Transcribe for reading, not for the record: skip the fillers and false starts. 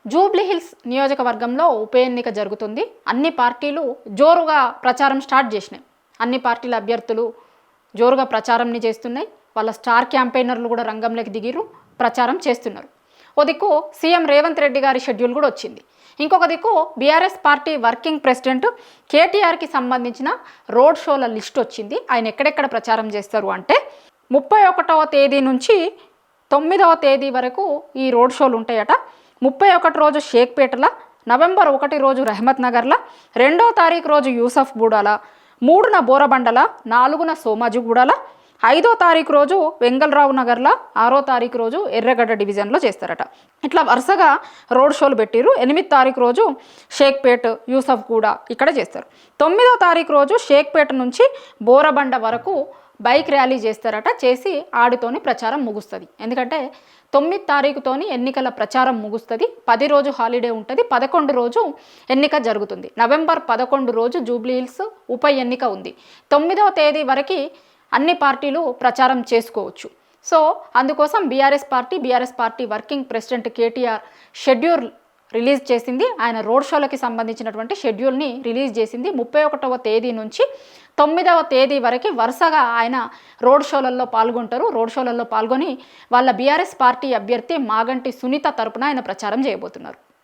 జూబ్లీహిల్స్ నియోజకవర్గంలో ఉప ఎన్నిక జరుగుతుంది. అన్ని పార్టీలు జోరుగా ప్రచారం స్టార్ట్ చేసినాయి. అన్ని పార్టీల అభ్యర్థులు జోరుగా ప్రచారంని చేస్తున్నాయి. వాళ్ళ స్టార్ క్యాంపెయినర్లు కూడా రంగంలోకి దిగిరు, ప్రచారం చేస్తున్నారు. ఓ దిక్కు సీఎం రేవంత్ రెడ్డి గారి షెడ్యూల్ కూడా వచ్చింది. ఇంకొక దిక్కు బీఆర్ఎస్ పార్టీ వర్కింగ్ ప్రెసిడెంట్ కేటీఆర్కి సంబంధించిన రోడ్ షోల లిస్ట్ వచ్చింది. ఆయన ఎక్కడెక్కడ ప్రచారం చేస్తారు అంటే 31వ తేదీ నుంచి 9వ తేదీ వరకు ఈ రోడ్ షోలు ఉంటాయట. 31 రోజు షేక్పేటల, నవంబర్ 1 రోజు రహమత్ నగర్ల, 2వ తారీఖు రోజు యూసఫ్ గూడాల, 3న బోరబండల, 4న సోమాజిగూడాల, 5వ తారీఖు రోజు వెంగళరావు నగర్ల, 6వ తారీఖు రోజు ఎర్రగడ్డ డివిజన్లో చేస్తారట. ఇట్లా వరుసగా రోడ్ షోలు పెట్టిరు. 8వ తారీఖు రోజు షేక్పేట్, యూసఫ్ గూడా ఇక్కడ చేస్తారు. 9వ తారీఖు రోజు షేక్పేట నుంచి బోరబండ వరకు బైక్ ర్యాలీ చేస్తారట. చేసి ఆడితోని ప్రచారం ముగుస్తుంది. ఎందుకంటే 9 తారీఖుతోని ఎన్నికల ప్రచారం ముగుస్తుంది. 10 రోజు హాలిడే ఉంటుంది. 11 రోజు ఎన్నిక జరుగుతుంది. నవంబర్ 11 రోజు జూబ్లీహిల్స్ ఉప ఎన్నిక ఉంది. 9వ తేదీ వరకు అన్ని పార్టీలు ప్రచారం చేసుకోవచ్చు. సో అందుకోసం BRS party working president KTR schedule release చేసింది. ఆయన రోడ్ షోలకి సంబంధించినటువంటి షెడ్యూల్ని రిలీజ్ చేసింది. 31వ తేదీ నుంచి 9వ తేదీ వరకు వరుసగా ఆయన రోడ్ షోలలో పాల్గొంటారు. రోడ్ షోలలో పాల్గొని వాళ్ళ బీఆర్ఎస్ పార్టీ అభ్యర్థి మాగంటి సునీత తరపున ఆయన ప్రచారం చేయబోతున్నారు.